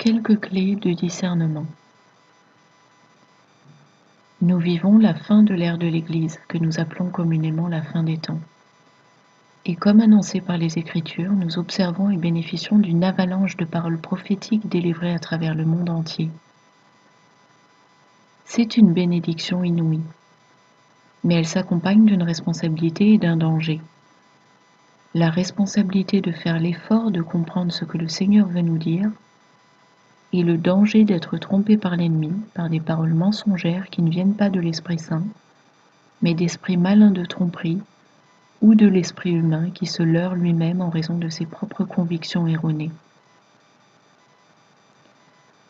Quelques clés de discernement. Nous vivons la fin de l'ère de l'Église, que nous appelons communément la fin des temps. Et comme annoncé par les Écritures, nous observons et bénéficions d'une avalanche de paroles prophétiques délivrées à travers le monde entier. C'est une bénédiction inouïe, mais elle s'accompagne d'une responsabilité et d'un danger. La responsabilité de faire l'effort de comprendre ce que le Seigneur veut nous dire, et le danger d'être trompé par l'ennemi, par des paroles mensongères qui ne viennent pas de l'Esprit Saint, mais d'esprits malins de tromperie, ou de l'esprit humain qui se leurre lui-même en raison de ses propres convictions erronées.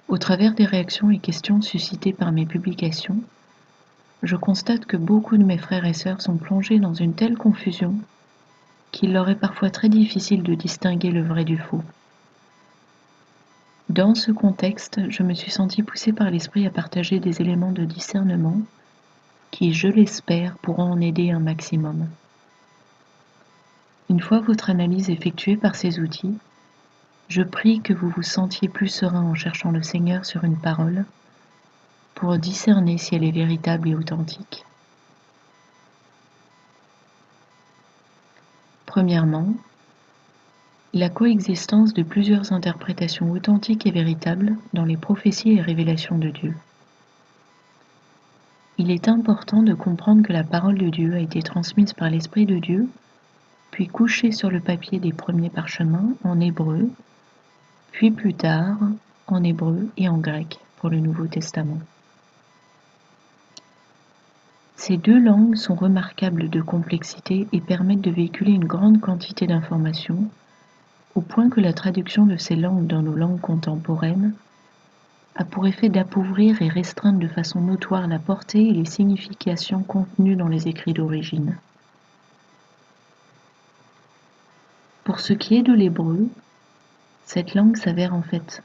Au travers des réactions et questions suscitées par mes publications, je constate que beaucoup de mes frères et sœurs sont plongés dans une telle confusion qu'il leur est parfois très difficile de distinguer le vrai du faux. Dans ce contexte, je me suis sentie poussée par l'Esprit à partager des éléments de discernement qui, je l'espère, pourront en aider un maximum. Une fois votre analyse effectuée par ces outils, je prie que vous vous sentiez plus serein en cherchant le Seigneur sur une parole pour discerner si elle est véritable et authentique. Premièrement, la coexistence de plusieurs interprétations authentiques et véritables dans les prophéties et révélations de Dieu. Il est important de comprendre que la parole de Dieu a été transmise par l'Esprit de Dieu, puis couchée sur le papier des premiers parchemins en hébreu, puis plus tard en hébreu et en grec pour le Nouveau Testament. Ces deux langues sont remarquables de complexité et permettent de véhiculer une grande quantité d'informations, au point que la traduction de ces langues dans nos langues contemporaines a pour effet d'appauvrir et restreindre de façon notoire la portée et les significations contenues dans les écrits d'origine. Pour ce qui est de l'hébreu, cette langue s'avère en fait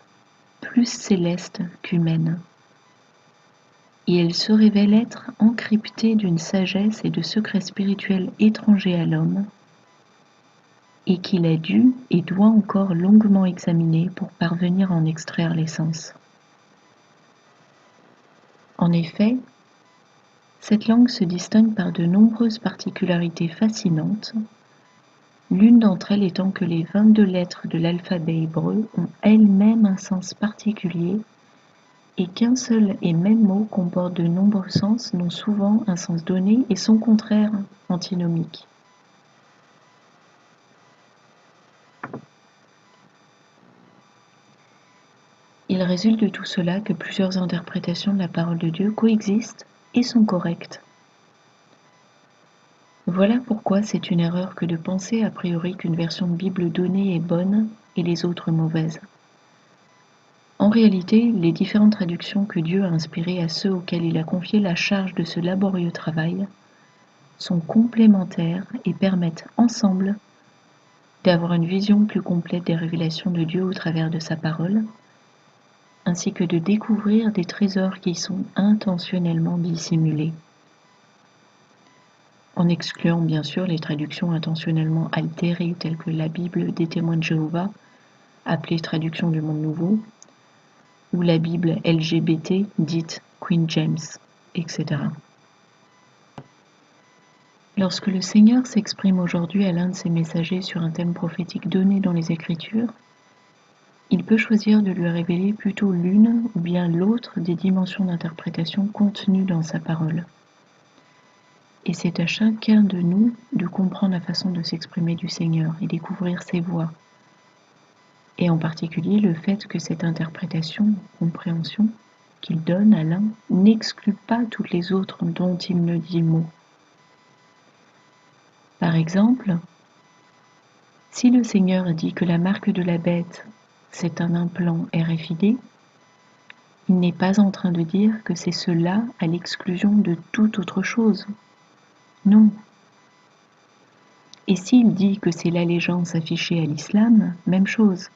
plus céleste qu'humaine, et elle se révèle être encryptée d'une sagesse et de secrets spirituels étrangers à l'homme, et qu'il a dû et doit encore longuement examiner pour parvenir à en extraire l'essence. En effet, cette langue se distingue par de nombreuses particularités fascinantes, l'une d'entre elles étant que les 22 lettres de l'alphabet hébreu ont elles-mêmes un sens particulier et qu'un seul et même mot comporte de nombreux sens, dont souvent un sens donné et son contraire antinomique. Il résulte de tout cela que plusieurs interprétations de la parole de Dieu coexistent et sont correctes. Voilà pourquoi c'est une erreur que de penser a priori qu'une version de Bible donnée est bonne et les autres mauvaises. En réalité, les différentes traductions que Dieu a inspirées à ceux auxquels il a confié la charge de ce laborieux travail sont complémentaires et permettent ensemble d'avoir une vision plus complète des révélations de Dieu au travers de sa parole, ainsi que de découvrir des trésors qui y sont intentionnellement dissimulés, en excluant bien sûr les traductions intentionnellement altérées telles que la Bible des témoins de Jéhovah, appelée traduction du Monde Nouveau, ou la Bible LGBT dite Queen James, etc. Lorsque le Seigneur s'exprime aujourd'hui à l'un de ses messagers sur un thème prophétique donné dans les Écritures, il peut choisir de lui révéler plutôt l'une ou bien l'autre des dimensions d'interprétation contenues dans sa parole. Et c'est à chacun de nous de comprendre la façon de s'exprimer du Seigneur et découvrir ses voies, et en particulier le fait que cette interprétation, compréhension qu'il donne à l'un n'exclut pas toutes les autres dont il ne dit mot. Par exemple, si le Seigneur dit que la marque de la bête c'est un implant RFID, il n'est pas en train de dire que c'est cela à l'exclusion de toute autre chose. Non. Et s'il dit que c'est l'allégeance affichée à l'islam, même chose.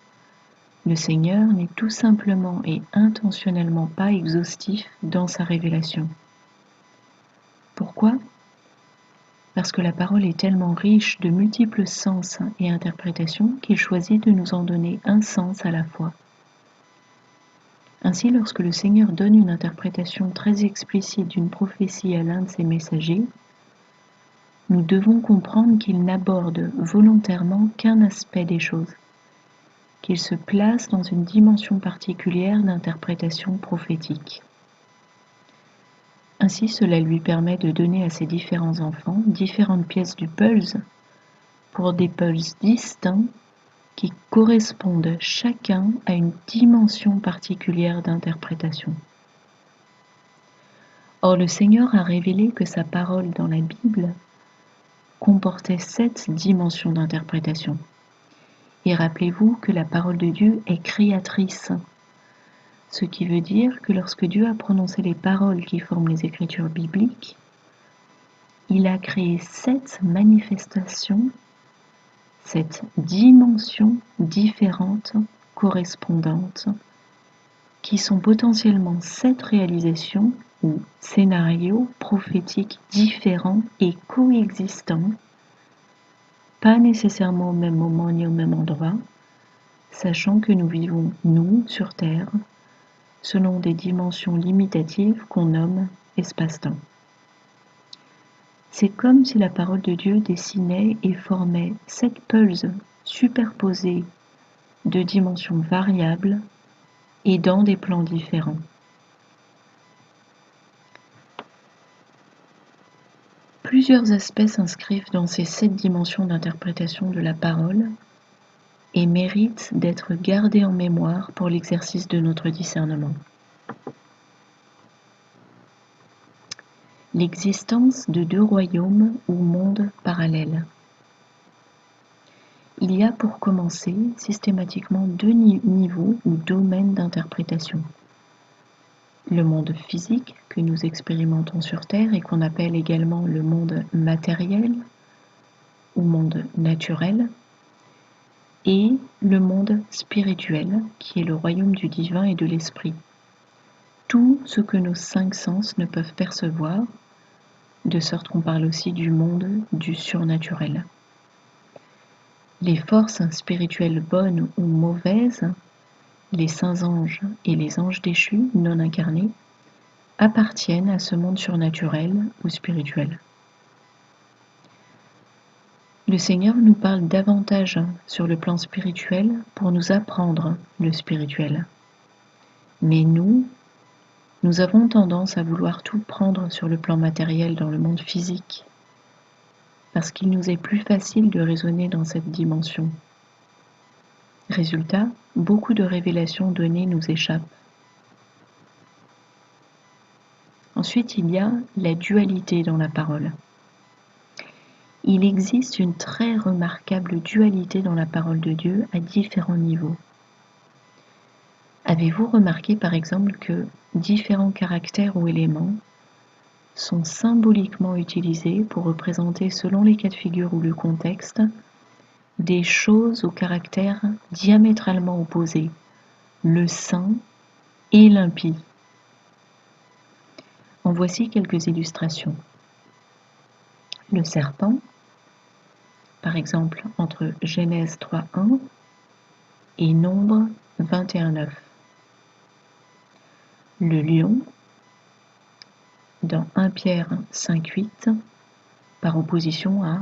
Le Seigneur n'est tout simplement et intentionnellement pas exhaustif dans sa révélation. Pourquoi ? Parce que la parole est tellement riche de multiples sens et interprétations qu'il choisit de nous en donner un sens à la fois. Ainsi, lorsque le Seigneur donne une interprétation très explicite d'une prophétie à l'un de ses messagers, nous devons comprendre qu'il n'aborde volontairement qu'un aspect des choses, qu'il se place dans une dimension particulière d'interprétation prophétique. Ainsi, cela lui permet de donner à ses différents enfants différentes pièces du puzzle pour des puzzles distincts qui correspondent chacun à une dimension particulière d'interprétation. Or, le Seigneur a révélé que sa parole dans la Bible comportait 7 dimensions d'interprétation. Et rappelez-vous que la parole de Dieu est créatrice, ce qui veut dire que lorsque Dieu a prononcé les paroles qui forment les Écritures bibliques, il a créé 7 manifestations, 7 dimensions différentes, correspondantes, qui sont potentiellement 7 réalisations ou scénarios prophétiques différents et coexistants, pas nécessairement au même moment ni au même endroit, sachant que nous vivons, nous, sur Terre, selon des dimensions limitatives qu'on nomme espace-temps. C'est comme si la parole de Dieu dessinait et formait 7 pulses superposés de dimensions variables et dans des plans différents. Plusieurs aspects s'inscrivent dans ces 7 dimensions d'interprétation de la parole et méritent d'être gardés en mémoire pour l'exercice de notre discernement. L'existence de 2 royaumes ou mondes parallèles. Il y a pour commencer systématiquement 2 niveaux ou domaines d'interprétation. Le monde physique que nous expérimentons sur Terre et qu'on appelle également le monde matériel ou monde naturel, et le monde spirituel qui est le royaume du divin et de l'esprit. Tout ce que nos 5 sens ne peuvent percevoir, de sorte qu'on parle aussi du monde du surnaturel. Les forces spirituelles bonnes ou mauvaises, les saints anges et les anges déchus non incarnés, appartiennent à ce monde surnaturel ou spirituel. Le Seigneur nous parle davantage sur le plan spirituel pour nous apprendre le spirituel. Mais nous avons tendance à vouloir tout prendre sur le plan matériel dans le monde physique, parce qu'il nous est plus facile de raisonner dans cette dimension. Résultat, beaucoup de révélations données nous échappent. Ensuite, il y a la dualité dans la parole. Il existe une très remarquable dualité dans la parole de Dieu à différents niveaux. Avez-vous remarqué par exemple que différents caractères ou éléments sont symboliquement utilisés pour représenter, selon les cas de figure ou le contexte, des choses au caractère diamétralement opposé, le saint et l'impie. En voici quelques illustrations. Le serpent, par exemple entre Genèse 3.1 et Nombre 21.9. Le lion, dans 1 Pierre 5.8, par opposition à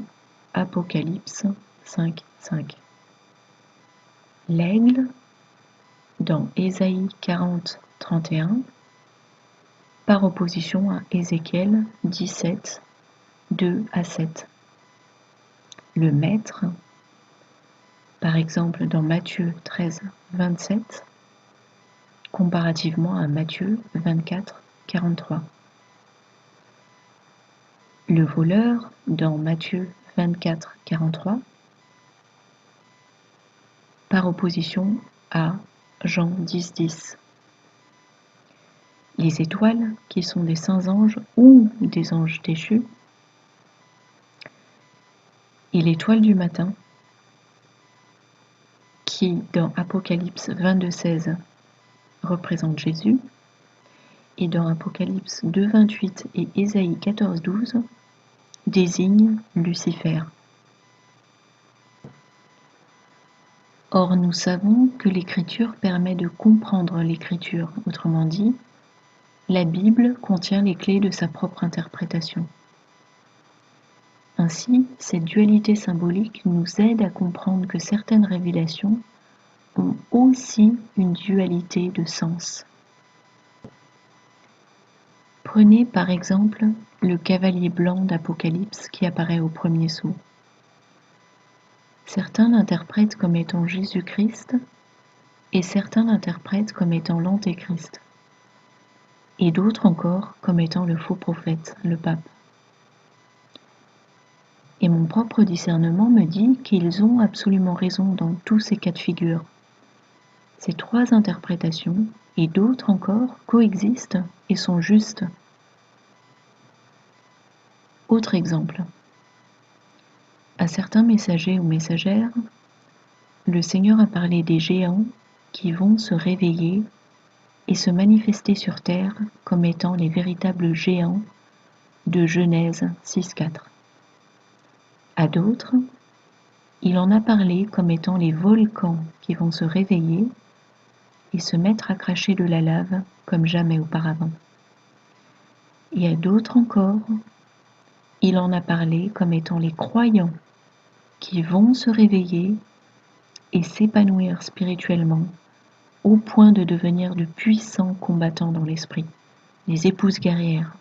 Apocalypse 5.5. L'aigle, dans Ésaïe 40.31, par opposition à Ézéchiel 17, 2 à 7. Le maître, par exemple dans Matthieu 13, 27, comparativement à Matthieu 24, 43. Le voleur, dans Matthieu 24, 43, par opposition à Jean 10, 10. Les étoiles, qui sont des saints anges ou des anges déchus, et l'étoile du matin, qui, dans Apocalypse 22, 16, représente Jésus, et dans Apocalypse 2, 28 et Ésaïe 14, 12, désigne Lucifer. Or, nous savons que l'écriture permet de comprendre l'écriture, autrement dit, la Bible contient les clés de sa propre interprétation. Ainsi, cette dualité symbolique nous aide à comprendre que certaines révélations ont aussi une dualité de sens. Prenez par exemple le cavalier blanc d'Apocalypse qui apparaît au premier sceau. Certains l'interprètent comme étant Jésus-Christ et certains l'interprètent comme étant l'Antéchrist, et d'autres encore comme étant le faux prophète, le pape. Et mon propre discernement me dit qu'ils ont absolument raison dans tous ces cas de figure. Ces trois interprétations, et d'autres encore, coexistent et sont justes. Autre exemple. À certains messagers ou messagères, le Seigneur a parlé des géants qui vont se réveiller et se manifester sur terre comme étant les véritables géants de Genèse 6.4. À d'autres, il en a parlé comme étant les volcans qui vont se réveiller et se mettre à cracher de la lave comme jamais auparavant. Et à d'autres encore, il en a parlé comme étant les croyants qui vont se réveiller et s'épanouir spirituellement au point de devenir de puissants combattants dans l'esprit, les épouses guerrières.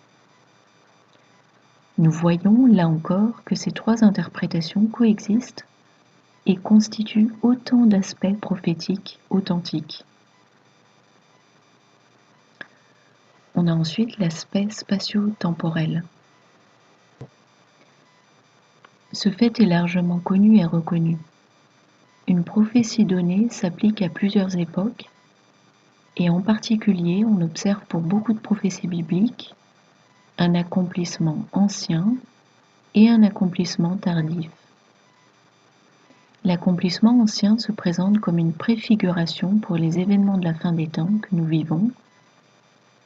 Nous voyons là encore que ces trois interprétations coexistent et constituent autant d'aspects prophétiques authentiques. On a ensuite l'aspect spatio-temporel. Ce fait est largement connu et reconnu. Une prophétie donnée s'applique à plusieurs époques, et en particulier on observe pour beaucoup de prophéties bibliques un accomplissement ancien et un accomplissement tardif. L'accomplissement ancien se présente comme une préfiguration pour les événements de la fin des temps que nous vivons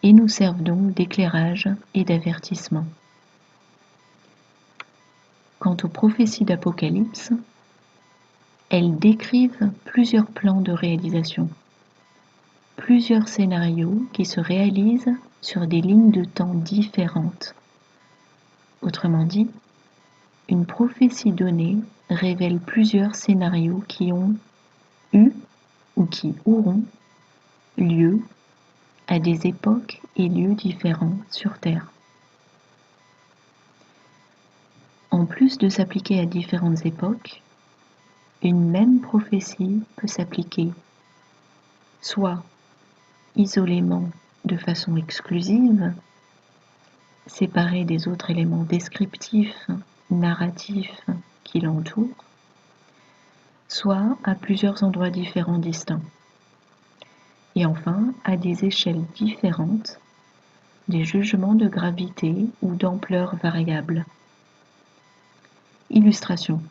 et nous servent donc d'éclairage et d'avertissement. Quant aux prophéties d'Apocalypse, elles décrivent plusieurs plans de réalisation, plusieurs scénarios qui se réalisent sur des lignes de temps différentes. Autrement dit, une prophétie donnée révèle plusieurs scénarios qui ont eu ou qui auront lieu à des époques et lieux différents sur Terre. En plus de s'appliquer à différentes époques, une même prophétie peut s'appliquer soit isolément de façon exclusive, séparée des autres éléments descriptifs, narratifs qui l'entourent, soit à plusieurs endroits différents distincts. Et enfin, à des échelles différentes, des jugements de gravité ou d'ampleur variables. Illustration.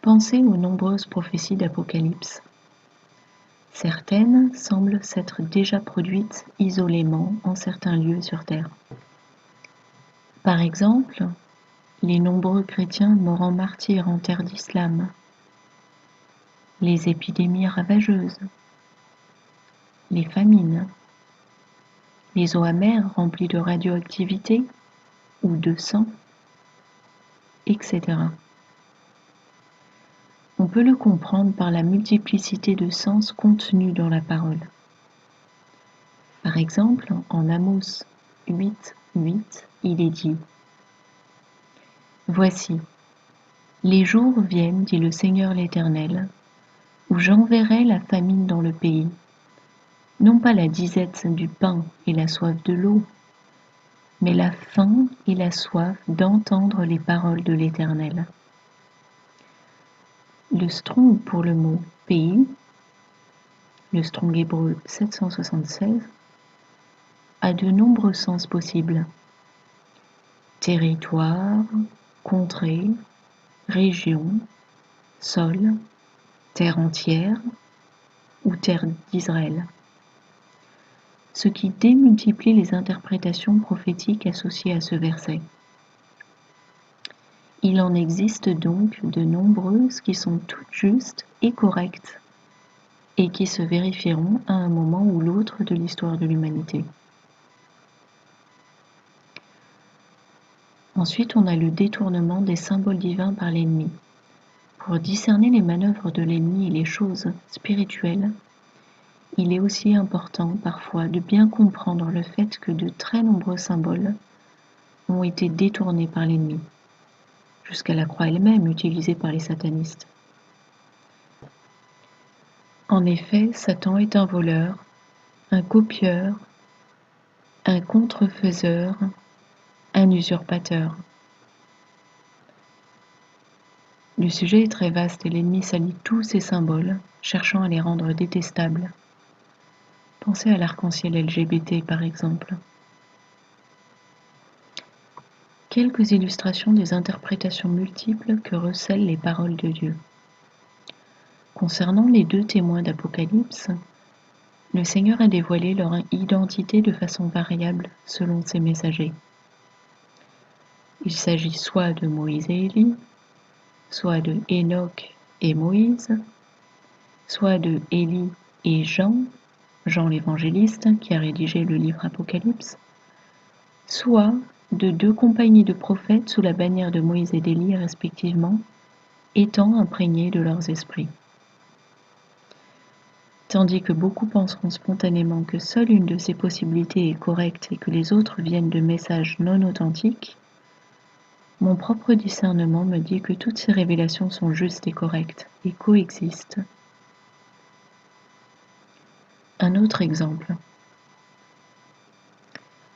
Pensez aux nombreuses prophéties d'Apocalypse. Certaines semblent s'être déjà produites isolément en certains lieux sur Terre. Par exemple, les nombreux chrétiens morts en martyrs en terre d'islam, les épidémies ravageuses, les famines, les eaux amères remplies de radioactivité ou de sang, etc. On peut le comprendre par la multiplicité de sens contenus dans la parole. Par exemple, en Amos 8.8, il est dit « Voici, les jours viennent, dit le Seigneur l'Éternel, où j'enverrai la famine dans le pays, non pas la disette du pain et la soif de l'eau, mais la faim et la soif d'entendre les paroles de l'Éternel. » Le Strong pour le mot « pays », le Strong hébreu 776, a de nombreux sens possibles. Territoire, contrée, région, sol, terre entière ou terre d'Israël. Ce qui démultiplie les interprétations prophétiques associées à ce verset. Il en existe donc de nombreuses qui sont toutes justes et correctes, et qui se vérifieront à un moment ou l'autre de l'histoire de l'humanité. Ensuite, on a le détournement des symboles divins par l'ennemi. Pour discerner les manœuvres de l'ennemi et les choses spirituelles, il est aussi important parfois de bien comprendre le fait que de très nombreux symboles ont été détournés par l'ennemi, jusqu'à la croix elle-même utilisée par les satanistes. En effet, Satan est un voleur, un copieur, un contrefaiseur, un usurpateur. Le sujet est très vaste et l'ennemi salit tous ces symboles, cherchant à les rendre détestables. Pensez à l'arc-en-ciel LGBT par exemple. Quelques illustrations des interprétations multiples que recèlent les paroles de Dieu. Concernant les 2 témoins d'Apocalypse, le Seigneur a dévoilé leur identité de façon variable selon ses messagers. Il s'agit soit de Moïse et Élie, soit de Enoch et Moïse, soit de Élie et Jean, Jean l'évangéliste qui a rédigé le livre Apocalypse, soit de 2 compagnies de prophètes sous la bannière de Moïse et d'Élie respectivement, étant imprégnés de leurs esprits. Tandis que beaucoup penseront spontanément que seule une de ces possibilités est correcte et que les autres viennent de messages non authentiques, mon propre discernement me dit que toutes ces révélations sont justes et correctes et coexistent. Un autre exemple.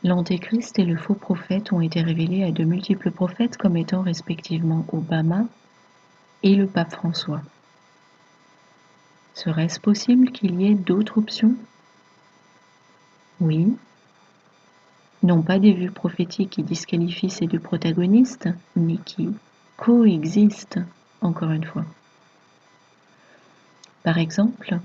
L'Antéchrist et le faux prophète ont été révélés à de multiples prophètes comme étant respectivement Obama et le pape François. Serait-ce possible qu'il y ait d'autres options? Oui. Non pas des vues prophétiques qui disqualifient ces 2 protagonistes, mais qui coexistent, encore une fois. Par exemple,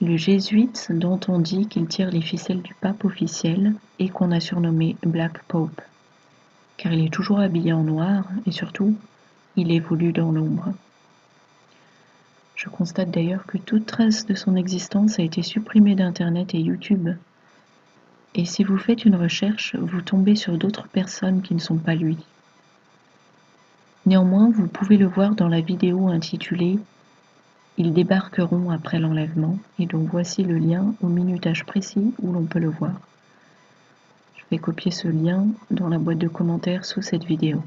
le jésuite dont on dit qu'il tire les ficelles du pape officiel et qu'on a surnommé Black Pope, car il est toujours habillé en noir et surtout, il évolue dans l'ombre. Je constate d'ailleurs que toute trace de son existence a été supprimée d'Internet et YouTube. Et si vous faites une recherche, vous tombez sur d'autres personnes qui ne sont pas lui. Néanmoins, vous pouvez le voir dans la vidéo intitulée « Ils débarqueront après l'enlèvement » et donc voici le lien au minutage précis où l'on peut le voir. Je vais copier ce lien dans la boîte de commentaires sous cette vidéo.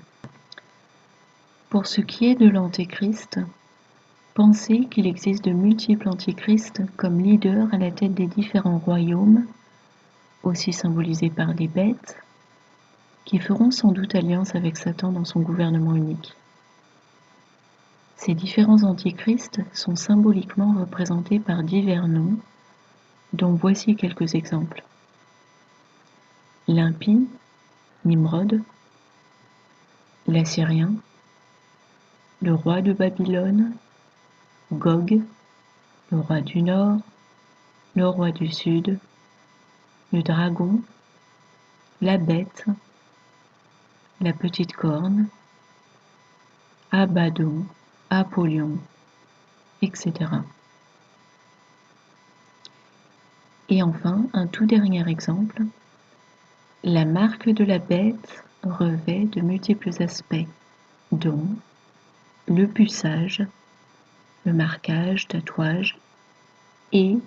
Pour ce qui est de l'Antéchrist, pensez qu'il existe de multiples antichrists comme leaders à la tête des différents royaumes, aussi symbolisés par des bêtes, qui feront sans doute alliance avec Satan dans son gouvernement unique. Ces différents antichrists sont symboliquement représentés par divers noms, dont voici quelques exemples. L'impie, Nimrod, l'Assyrien, le roi de Babylone, Gog, le roi du Nord, le roi du Sud, le dragon, la bête, la petite corne, Abaddon, Apollyon, etc. Et enfin, un tout dernier exemple, la marque de la bête revêt de multiples aspects, dont le puçage, le marquage, tatouage et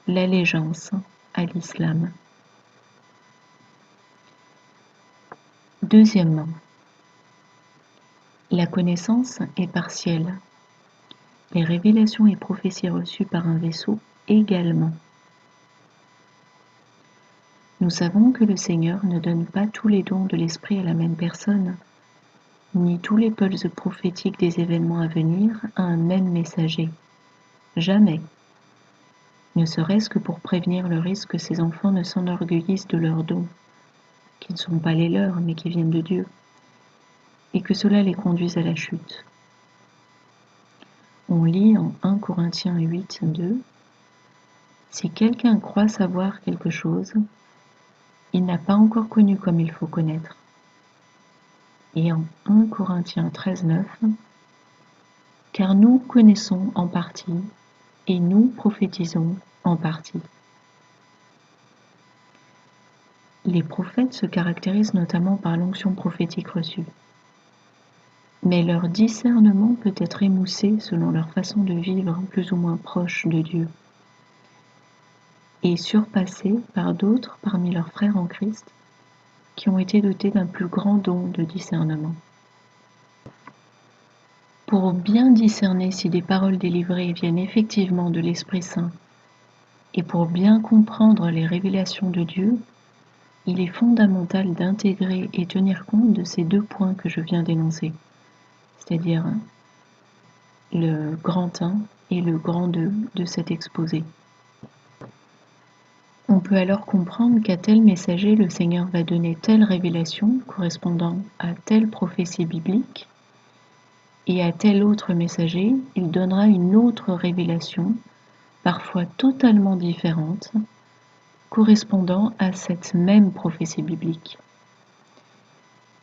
l'allégeance à l'islam. Deuxièmement, la connaissance est partielle. Les révélations et prophéties reçues par un vaisseau également. Nous savons que le Seigneur ne donne pas tous les dons de l'Esprit à la même personne, ni tous les pulses prophétiques des événements à venir à un même messager. Jamais. Ne serait-ce que pour prévenir le risque que ces enfants ne s'enorgueillissent de leurs dons, qui ne sont pas les leurs mais qui viennent de Dieu, et que cela les conduise à la chute. On lit en 1 Corinthiens 8, 2 « Si quelqu'un croit savoir quelque chose, il n'a pas encore connu comme il faut connaître. Et en 1 Corinthiens 13,9, « Car nous connaissons en partie, et nous prophétisons en partie. » Les prophètes se caractérisent notamment par l'onction prophétique reçue. Mais leur discernement peut être émoussé selon leur façon de vivre plus ou moins proche de Dieu, et surpassé par d'autres parmi leurs frères en Christ qui ont été dotés d'un plus grand don de discernement. Pour bien discerner si des paroles délivrées viennent effectivement de l'Esprit Saint, et pour bien comprendre les révélations de Dieu, il est fondamental d'intégrer et tenir compte de ces 2 points que je viens d'énoncer, c'est-à-dire le grand 1 et le grand 2 de cet exposé. On peut alors comprendre qu'à tel messager, le Seigneur va donner telle révélation correspondant à telle prophétie biblique, et à tel autre messager, il donnera une autre révélation, parfois totalement différente, correspondant à cette même prophétie biblique.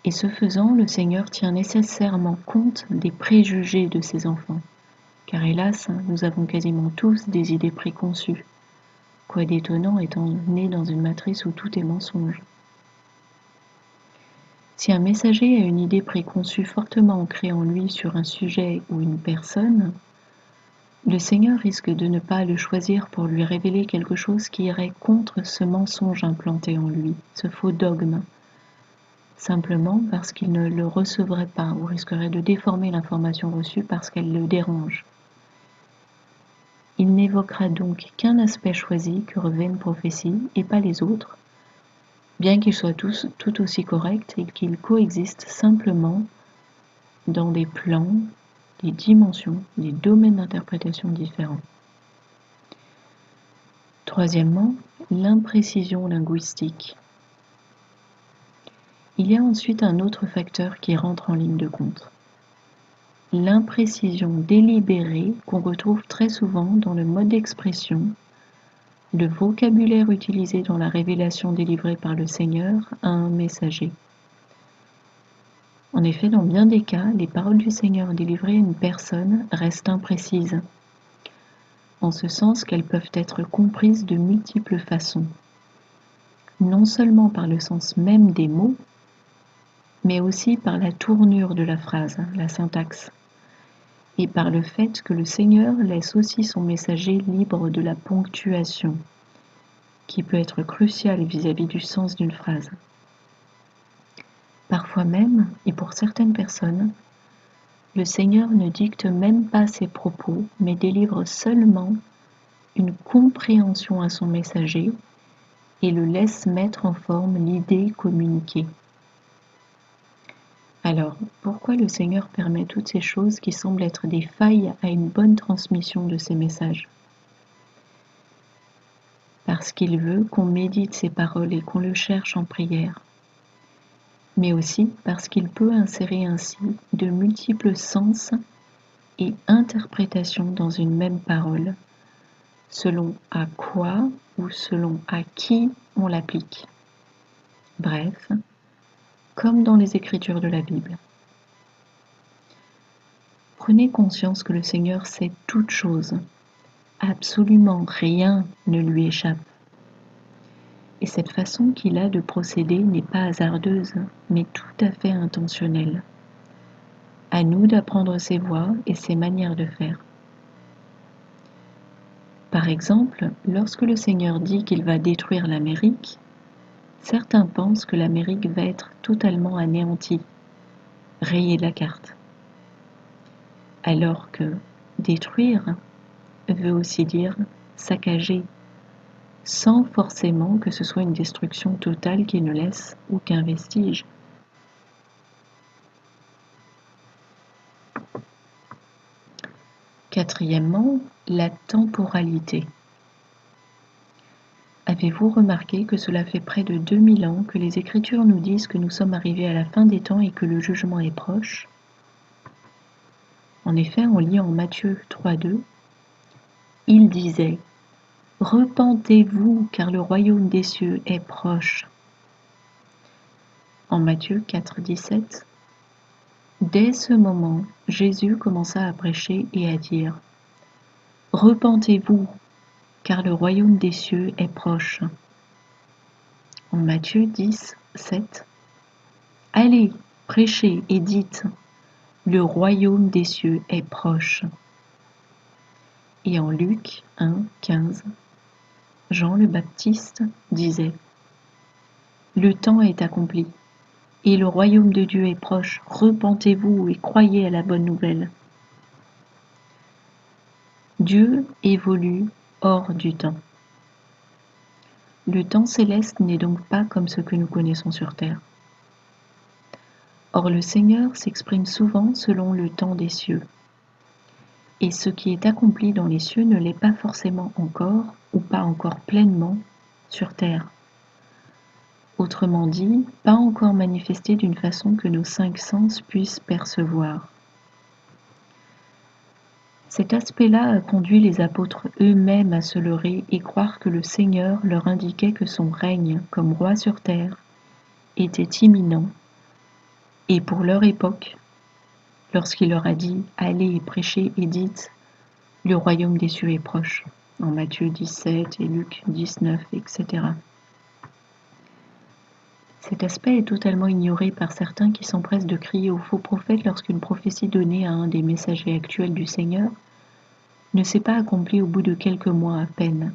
Et ce faisant, le Seigneur tient nécessairement compte des préjugés de ses enfants, car hélas, nous avons quasiment tous des idées préconçues, quoi d'étonnant étant né dans une matrice où tout est mensonge. Si un messager a une idée préconçue fortement ancrée en lui sur un sujet ou une personne, le Seigneur risque de ne pas le choisir pour lui révéler quelque chose qui irait contre ce mensonge implanté en lui, ce faux dogme, simplement parce qu'il ne le recevrait pas ou risquerait de déformer l'information reçue parce qu'elle le dérange. Il n'évoquera donc qu'un aspect choisi que revêt une prophétie et pas les autres, bien qu'ils soient tous tout aussi corrects et qu'ils coexistent simplement dans des plans, des dimensions, des domaines d'interprétation différents. Troisièmement, l'imprécision linguistique. Il y a ensuite un autre facteur qui rentre en ligne de compte. L'imprécision délibérée qu'on retrouve très souvent dans le mode d'expression, le vocabulaire utilisé dans la révélation délivrée par le Seigneur à un messager. En effet, dans bien des cas, les paroles du Seigneur délivrées à une personne restent imprécises, en ce sens qu'elles peuvent être comprises de multiples façons, non seulement par le sens même des mots, mais aussi par la tournure de la phrase, la syntaxe, et par le fait que le Seigneur laisse aussi son messager libre de la ponctuation, qui peut être cruciale vis-à-vis du sens d'une phrase. Parfois même, et pour certaines personnes, le Seigneur ne dicte même pas ses propos, mais délivre seulement une compréhension à son messager et le laisse mettre en forme l'idée communiquée. Alors, pourquoi le Seigneur permet toutes ces choses qui semblent être des failles à une bonne transmission de ses messages? Parce qu'il veut qu'on médite ses paroles et qu'on le cherche en prière, mais aussi parce qu'il peut insérer ainsi de multiples sens et interprétations dans une même parole, selon à quoi ou selon à qui on l'applique. Bref, comme dans les Écritures de la Bible. Prenez conscience que le Seigneur sait toutes choses. Absolument rien ne lui échappe. Et cette façon qu'il a de procéder n'est pas hasardeuse, mais tout à fait intentionnelle. À nous d'apprendre ses voies et ses manières de faire. Par exemple, lorsque le Seigneur dit qu'il va détruire l'Amérique, certains pensent que l'Amérique va être totalement anéantie, rayée de la carte. Alors que détruire veut aussi dire saccager, sans forcément que ce soit une destruction totale qui ne laisse aucun vestige. Quatrièmement, la temporalité. Avez-vous remarqué que cela fait près de 2000 ans que les Écritures nous disent que nous sommes arrivés à la fin des temps et que le jugement est proche? En effet, on lit en Matthieu 3,2, « Il disait, repentez-vous car le royaume des cieux est proche. » En Matthieu 4,17, Dès ce moment, Jésus commença à prêcher et à dire: Repentez-vous, car le royaume des cieux est proche. En Matthieu 10, 7. Allez, prêchez et dites: le royaume des cieux est proche. Et en Luc 1, 15, Jean le Baptiste disait: le temps est accompli, et le royaume de Dieu est proche. Repentez-vous et croyez à la bonne nouvelle. Dieu évolue hors du temps. Le temps céleste n'est donc pas comme ce que nous connaissons sur terre. Or le Seigneur s'exprime souvent selon le temps des cieux. Et ce qui est accompli dans les cieux ne l'est pas forcément encore, ou pas encore pleinement, sur terre. Autrement dit, pas encore manifesté d'une façon que nos 5 sens puissent percevoir. Cet aspect-là a conduit les apôtres eux-mêmes à se leurrer et croire que le Seigneur leur indiquait que son règne comme roi sur terre était imminent, et pour leur époque, lorsqu'il leur a dit « Allez prêcher et dites, le royaume des cieux est proche » en Matthieu 17 et Luc 19, etc. Cet aspect est totalement ignoré par certains qui s'empressent de crier au faux prophète lorsqu'une prophétie donnée à un des messagers actuels du Seigneur ne s'est pas accomplie au bout de quelques mois à peine.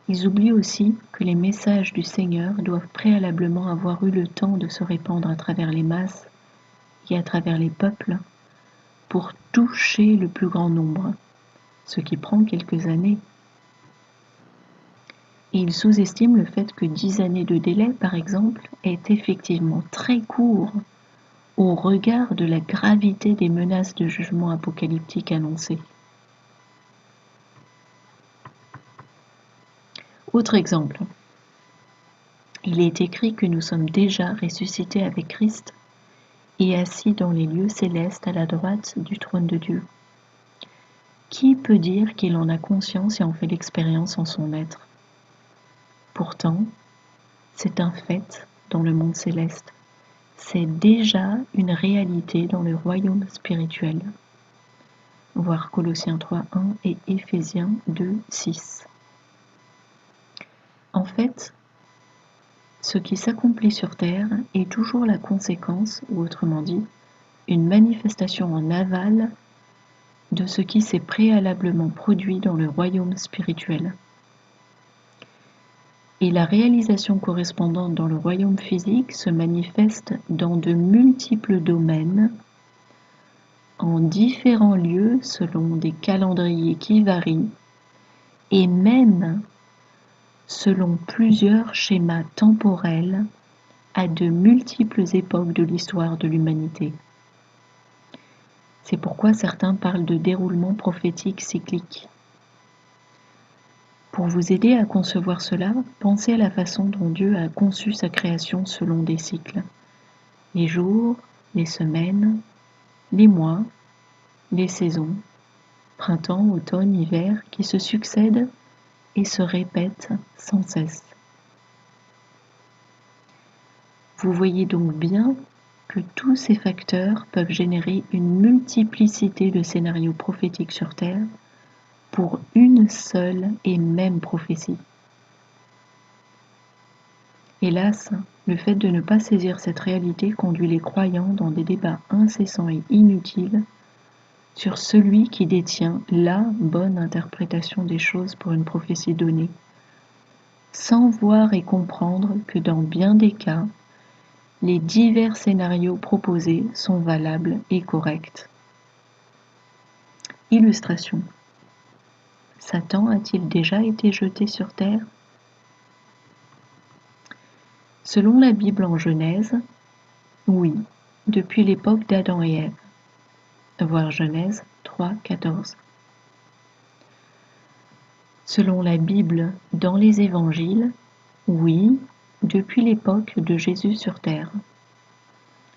Ils oublient aussi que les messages du Seigneur doivent préalablement avoir eu le temps de se répandre à travers les masses et à travers les peuples pour toucher le plus grand nombre, ce qui prend quelques années. Et ils sous-estiment le fait que 10 années de délai, par exemple, est effectivement très court au regard de la gravité des menaces de jugement apocalyptique annoncées. Autre exemple. Il est écrit que nous sommes déjà ressuscités avec Christ et assis dans les lieux célestes à la droite du trône de Dieu. Qui peut dire qu'il en a conscience et en fait l'expérience en son être? Pourtant, c'est un fait dans le monde céleste. C'est déjà une réalité dans le royaume spirituel. Voir Colossiens 3:1 et Éphésiens 2:6. En fait, ce qui s'accomplit sur terre est toujours la conséquence, ou autrement dit, une manifestation en aval de ce qui s'est préalablement produit dans le royaume spirituel. Et la réalisation correspondante dans le royaume physique se manifeste dans de multiples domaines, en différents lieux selon des calendriers qui varient, et même selon plusieurs schémas temporels à de multiples époques de l'histoire de l'humanité. C'est pourquoi certains parlent de déroulement prophétique cyclique. Pour vous aider à concevoir cela, pensez à la façon dont Dieu a conçu sa création selon des cycles. Les jours, les semaines, les mois, les saisons, printemps, automne, hiver, qui se succèdent et se répètent sans cesse. Vous voyez donc bien que tous ces facteurs peuvent générer une multiplicité de scénarios prophétiques sur Terre pour une seule et même prophétie. Hélas, le fait de ne pas saisir cette réalité conduit les croyants dans des débats incessants et inutiles sur celui qui détient la bonne interprétation des choses pour une prophétie donnée, sans voir et comprendre que dans bien des cas, les divers scénarios proposés sont valables et corrects. Illustration. Satan a-t-il déjà été jeté sur terre? Selon la Bible en Genèse, oui, depuis l'époque d'Adam et Ève. Voir Genèse 3, 14. Selon la Bible dans les Évangiles, oui, depuis l'époque de Jésus sur terre.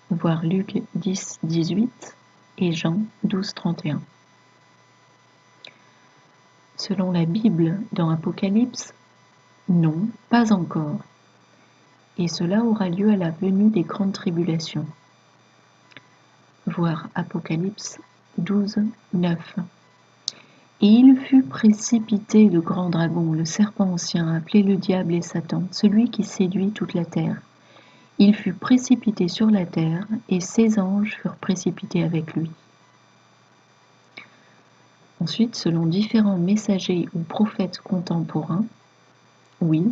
Voir Luc 10, 18 et Jean 12, 31. Selon la Bible dans Apocalypse, non, pas encore. Et cela aura lieu à la venue des grandes tribulations. voir Apocalypse 12, 9. Et il fut précipité le grand dragon, le serpent ancien, appelé le diable et Satan, celui qui séduit toute la terre. Il fut précipité sur la terre, et ses anges furent précipités avec lui. Ensuite, selon différents messagers ou prophètes contemporains, oui,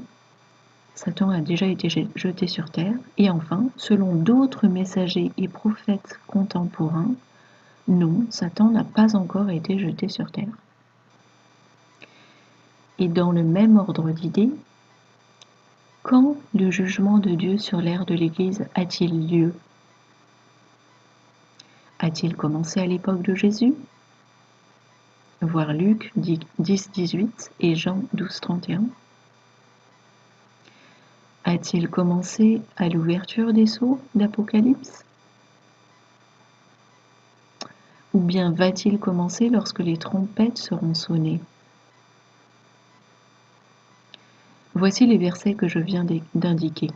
Satan a déjà été jeté sur terre. Et enfin, selon d'autres messagers et prophètes contemporains, non, Satan n'a pas encore été jeté sur terre. Et dans le même ordre d'idées, quand le jugement de Dieu sur l'ère de l'Église a-t-il lieu? A-t-il commencé à l'époque de Jésus? Voir Luc 10, 18 et Jean 12, 31. A-t-il commencé à l'ouverture des sceaux d'Apocalypse? Ou bien va-t-il commencer lorsque les trompettes seront sonnées? Voici les versets que je viens d'indiquer.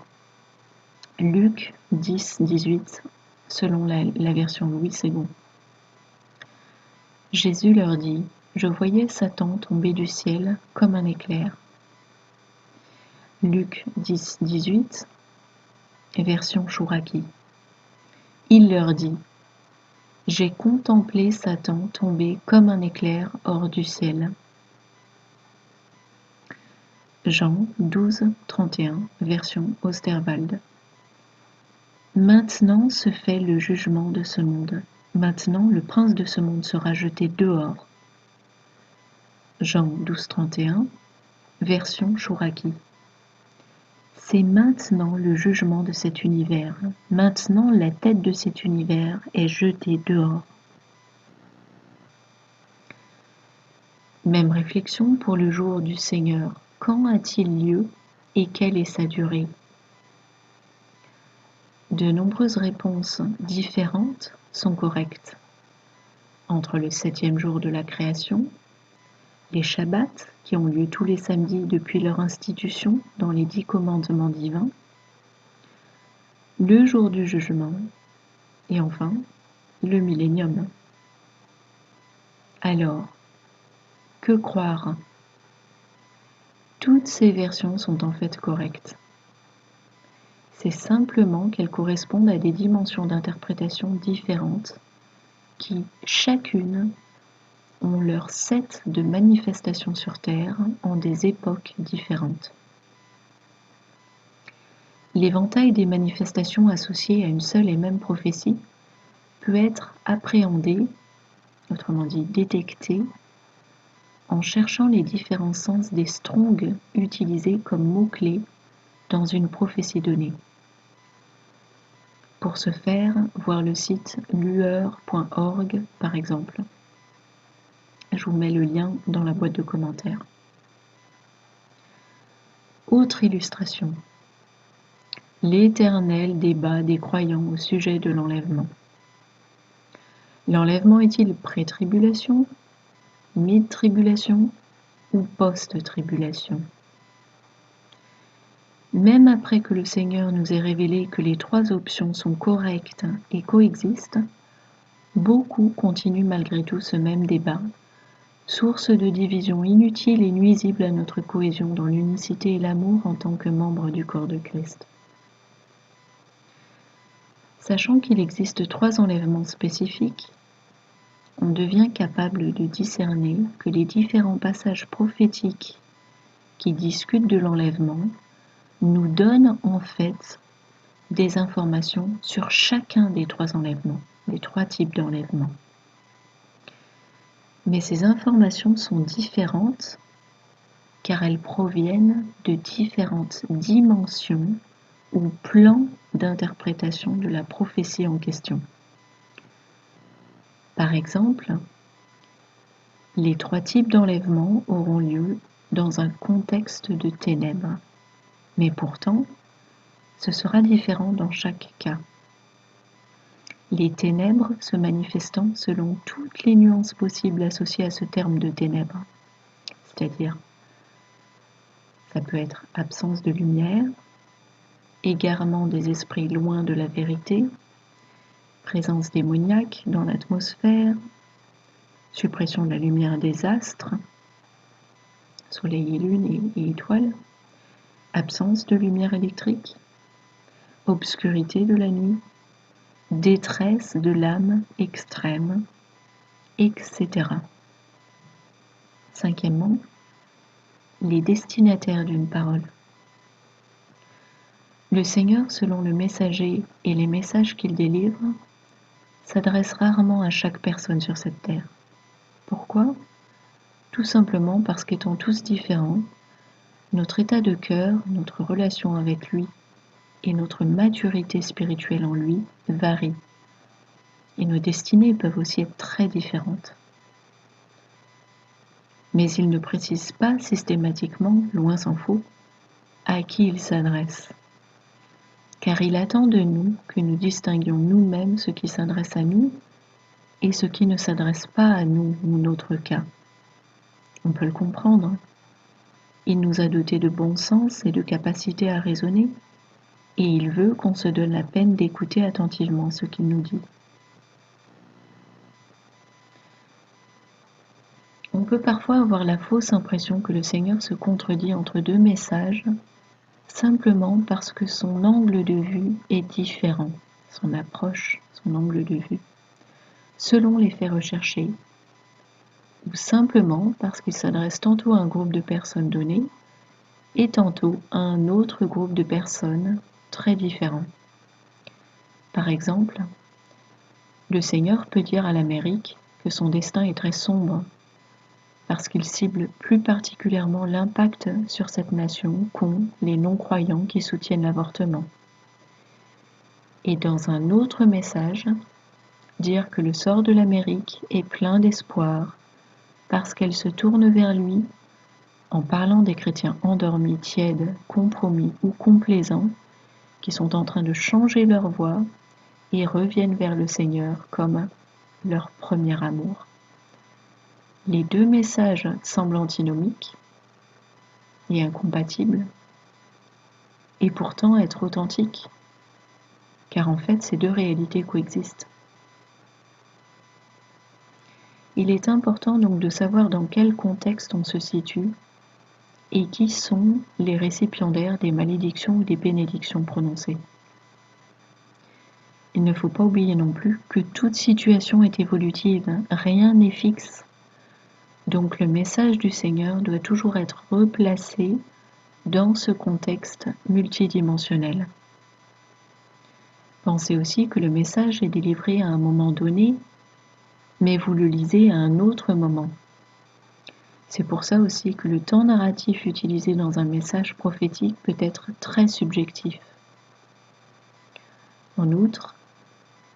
Luc 10, 18, selon la version Louis II. Jésus leur dit: Je voyais Satan tomber du ciel comme un éclair. Luc 10, 18, version Chouraki. Il leur dit: J'ai contemplé Satan tomber comme un éclair hors du ciel. Jean 12, 31, version Osterwald. Maintenant se fait le jugement de ce monde. Maintenant le prince de ce monde sera jeté dehors. Jean 12, 31, version Chouraki. C'est maintenant le jugement de cet univers. Maintenant la tête de cet univers est jetée dehors. Même réflexion pour le jour du Seigneur. Quand a-t-il lieu et quelle est sa durée? De nombreuses réponses différentes sont correctes. Entre le 7e jour de la création, les Shabbats, qui ont lieu tous les samedis depuis leur institution dans les 10 commandements divins, le jour du jugement, et enfin, le millénium. Alors, que croire? Toutes ces versions sont en fait correctes. C'est simplement qu'elles correspondent à des dimensions d'interprétation différentes qui, chacune, ont leur set de manifestations sur Terre en des époques différentes. L'éventail des manifestations associées à une seule et même prophétie peut être appréhendé, autrement dit détecté, en cherchant les différents sens des strongs utilisés comme mots-clés dans une prophétie donnée. Pour ce faire, voir le site lueur.org par exemple. Je vous mets le lien dans la boîte de commentaires. Autre illustration. L'éternel débat des croyants au sujet de l'enlèvement. L'enlèvement est-il pré-tribulation, mid-tribulation ou post-tribulation? Même après que le Seigneur nous ait révélé que les 3 options sont correctes et coexistent, beaucoup continuent malgré tout ce même débat, source de division inutile et nuisible à notre cohésion dans l'unicité et l'amour en tant que membres du corps de Christ. Sachant qu'il existe 3 enlèvements spécifiques, on devient capable de discerner que les différents passages prophétiques qui discutent de l'enlèvement nous donnent en fait des informations sur chacun des 3 enlèvements, des 3 types d'enlèvements. Mais ces informations sont différentes car elles proviennent de différentes dimensions ou plans d'interprétation de la prophétie en question. Par exemple, les 3 types d'enlèvement auront lieu dans un contexte de ténèbres, mais pourtant, ce sera différent dans chaque cas. Les ténèbres se manifestant selon toutes les nuances possibles associées à ce terme de ténèbres, c'est-à-dire ça peut être absence de lumière, égarement des esprits loin de la vérité, présence démoniaque dans l'atmosphère, suppression de la lumière des astres, soleil et lune et étoiles, absence de lumière électrique, obscurité de la nuit, détresse de l'âme extrême, etc. Cinquièmement, les destinataires d'une parole. Le Seigneur, selon le messager et les messages qu'il délivre, s'adresse rarement à chaque personne sur cette terre. Pourquoi ? Tout simplement parce qu'étant tous différents, notre état de cœur, notre relation avec lui et notre maturité spirituelle en lui varient. Et nos destinées peuvent aussi être très différentes. Mais il ne précise pas systématiquement, loin s'en faut, à qui il s'adresse. Car il attend de nous que nous distinguions nous-mêmes ce qui s'adresse à nous et ce qui ne s'adresse pas à nous ou notre cas. On peut le comprendre. Il nous a dotés de bon sens et de capacité à raisonner, et il veut qu'on se donne la peine d'écouter attentivement ce qu'il nous dit. On peut parfois avoir la fausse impression que le Seigneur se contredit entre deux messages, simplement parce que son angle de vue est différent, son approche, son angle de vue, selon les faits recherchés, ou simplement parce qu'il s'adresse tantôt à un groupe de personnes donné et tantôt à un autre groupe de personnes très différents. Par exemple, le Seigneur peut dire à l'Amérique que son destin est très sombre, parce qu'il cible plus particulièrement l'impact sur cette nation qu'ont les non-croyants qui soutiennent l'avortement. Et dans un autre message, dire que le sort de l'Amérique est plein d'espoir, parce qu'elle se tourne vers lui en parlant des chrétiens endormis, tièdes, compromis ou complaisants, qui sont en train de changer leur voie et reviennent vers le Seigneur comme leur premier amour. Les deux messages semblent antinomiques et incompatibles, et pourtant être authentiques, car en fait ces deux réalités coexistent. Il est important donc de savoir dans quel contexte on se situe et qui sont les récipiendaires des malédictions ou des bénédictions prononcées. Il ne faut pas oublier non plus que toute situation est évolutive, rien n'est fixe. Donc le message du Seigneur doit toujours être replacé dans ce contexte multidimensionnel. Pensez aussi que le message est délivré à un moment donné, mais vous le lisez à un autre moment. C'est pour ça aussi que le temps narratif utilisé dans un message prophétique peut être très subjectif. En outre,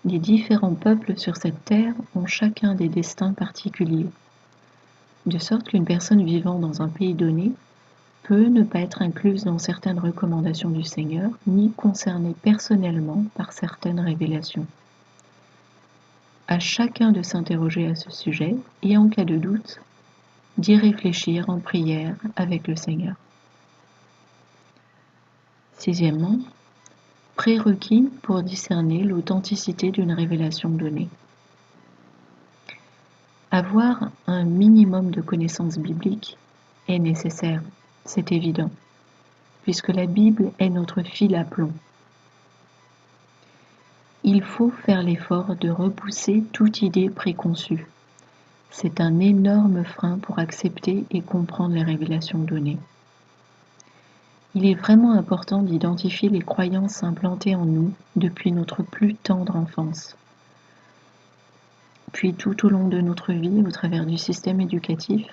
les différents peuples sur cette terre ont chacun des destins particuliers, de sorte qu'une personne vivant dans un pays donné peut ne pas être incluse dans certaines recommandations du Seigneur, ni concernée personnellement par certaines révélations. À chacun de s'interroger à ce sujet et, en cas de doute, d'y réfléchir en prière avec le Seigneur. Sixièmement, prérequis pour discerner l'authenticité d'une révélation donnée. Avoir un minimum de connaissances bibliques est nécessaire, c'est évident, puisque la Bible est notre fil à plomb. Il faut faire l'effort de repousser toute idée préconçue. C'est un énorme frein pour accepter et comprendre les révélations données. Il est vraiment important d'identifier les croyances implantées en nous depuis notre plus tendre enfance. Puis tout au long de notre vie, au travers du système éducatif,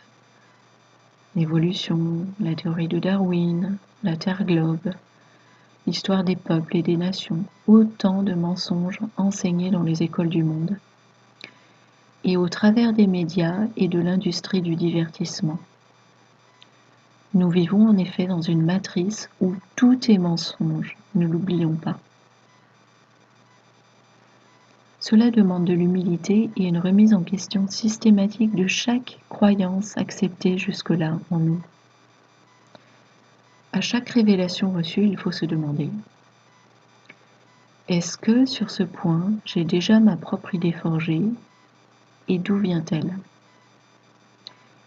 l'évolution, la théorie de Darwin, la Terre globe, l'histoire des peuples et des nations, autant de mensonges enseignés dans les écoles du monde, et au travers des médias et de l'industrie du divertissement. Nous vivons en effet dans une matrice où tout est mensonge, ne l'oublions pas. Cela demande de l'humilité et une remise en question systématique de chaque croyance acceptée jusque-là en nous. À chaque révélation reçue, il faut se demander: Est-ce que sur ce point, j'ai déjà ma propre idée forgée et d'où vient-elle?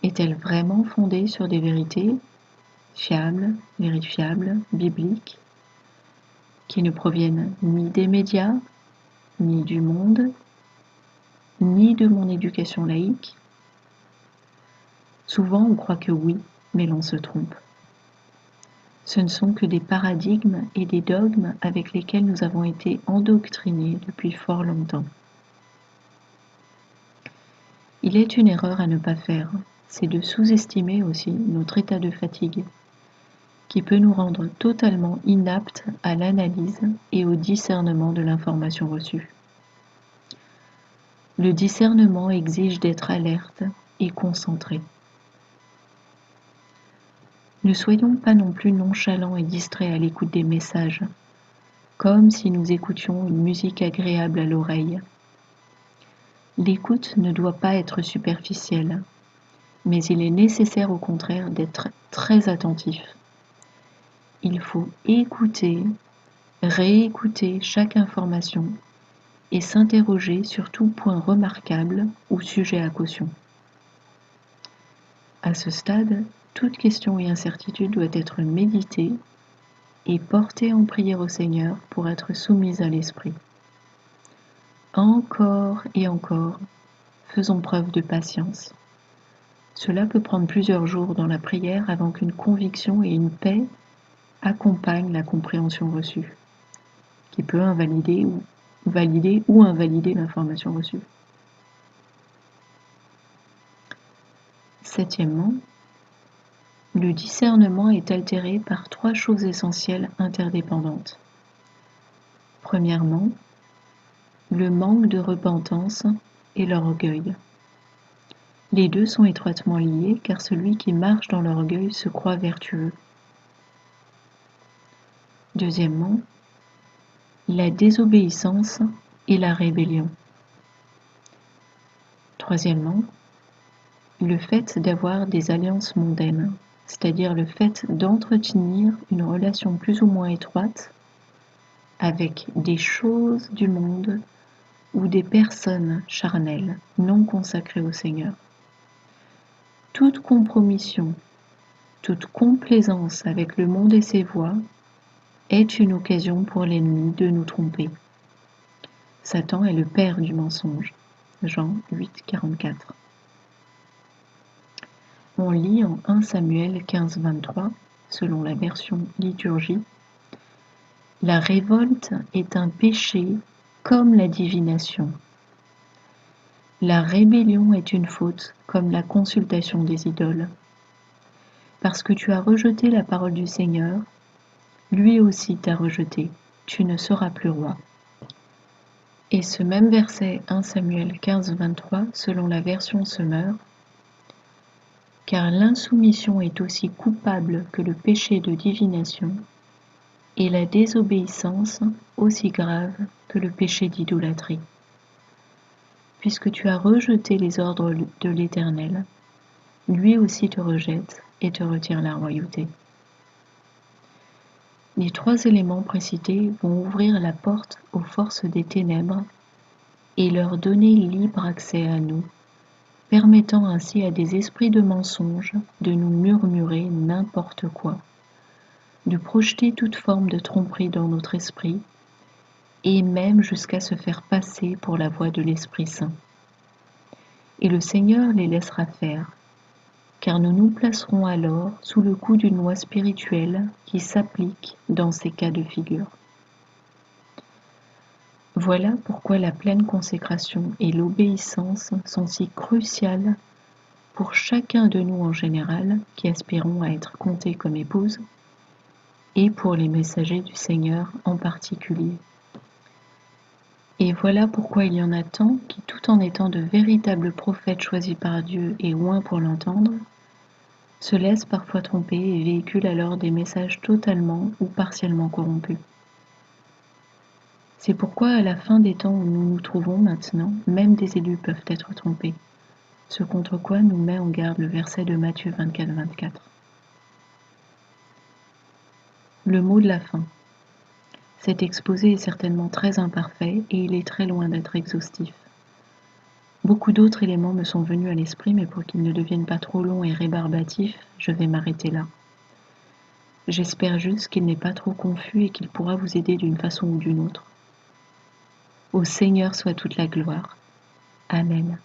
Est-elle vraiment fondée sur des vérités fiables, vérifiables, bibliques, qui ne proviennent ni des médias, ni du monde, ni de mon éducation laïque? Souvent on croit que oui, mais l'on se trompe. Ce ne sont que des paradigmes et des dogmes avec lesquels nous avons été endoctrinés depuis fort longtemps. Il est une erreur à ne pas faire, c'est de sous-estimer aussi notre état de fatigue, qui peut nous rendre totalement inaptes à l'analyse et au discernement de l'information reçue. Le discernement exige d'être alerte et concentré. Ne soyons pas non plus nonchalants et distraits à l'écoute des messages, comme si nous écoutions une musique agréable à l'oreille. L'écoute ne doit pas être superficielle, mais il est nécessaire au contraire d'être très attentif. Il faut écouter, réécouter chaque information et s'interroger sur tout point remarquable ou sujet à caution. À ce stade, toute question et incertitude doit être méditée et portée en prière au Seigneur pour être soumise à l'Esprit. Encore et encore, faisons preuve de patience. Cela peut prendre plusieurs jours dans la prière avant qu'une conviction et une paix accompagnent la compréhension reçue, qui peut valider ou invalider l'information reçue. Septièmement, le discernement est altéré par trois choses essentielles interdépendantes. Premièrement, le manque de repentance et l'orgueil. Les deux sont étroitement liés car celui qui marche dans l'orgueil se croit vertueux. Deuxièmement, la désobéissance et la rébellion. Troisièmement, le fait d'avoir des alliances mondaines, c'est-à-dire le fait d'entretenir une relation plus ou moins étroite avec des choses du monde ou des personnes charnelles non consacrées au Seigneur. Toute compromission, toute complaisance avec le monde et ses voies est une occasion pour l'ennemi de nous tromper. Satan est le père du mensonge. Jean 8, 44. On lit en 1 Samuel 15, 23, selon la version liturgie, « La révolte est un péché comme la divination. La rébellion est une faute comme la consultation des idoles. Parce que tu as rejeté la parole du Seigneur, lui aussi t'a rejeté, tu ne seras plus roi. » Et ce même verset 1 Samuel 15, 23, selon la version Semeur, « Car l'insoumission est aussi coupable que le péché de divination, et la désobéissance aussi grave que le péché d'idolâtrie. Puisque tu as rejeté les ordres de l'Éternel, lui aussi te rejette et te retire la royauté. » Les trois éléments précités vont ouvrir la porte aux forces des ténèbres et leur donner libre accès à nous, permettant ainsi à des esprits de mensonge de nous murmurer n'importe quoi, de projeter toute forme de tromperie dans notre esprit, et même jusqu'à se faire passer pour la voix de l'Esprit Saint. Et le Seigneur les laissera faire, car nous nous placerons alors sous le coup d'une loi spirituelle qui s'applique dans ces cas de figure. Voilà pourquoi la pleine consécration et l'obéissance sont si cruciales pour chacun de nous en général qui aspirons à être comptés comme épouses, et pour les messagers du Seigneur en particulier. Et voilà pourquoi il y en a tant qui, tout en étant de véritables prophètes choisis par Dieu et oints pour l'entendre, se laissent parfois tromper et véhiculent alors des messages totalement ou partiellement corrompus. C'est pourquoi à la fin des temps où nous nous trouvons maintenant, même des élus peuvent être trompés, ce contre quoi nous met en garde le verset de Matthieu 24, 24. Le mot de la fin. Cet exposé est certainement très imparfait et il est très loin d'être exhaustif. Beaucoup d'autres éléments me sont venus à l'esprit, mais pour qu'ils ne deviennent pas trop longs et rébarbatifs, je vais m'arrêter là. J'espère juste qu'il n'est pas trop confus et qu'il pourra vous aider d'une façon ou d'une autre. Au Seigneur soit toute la gloire. Amen.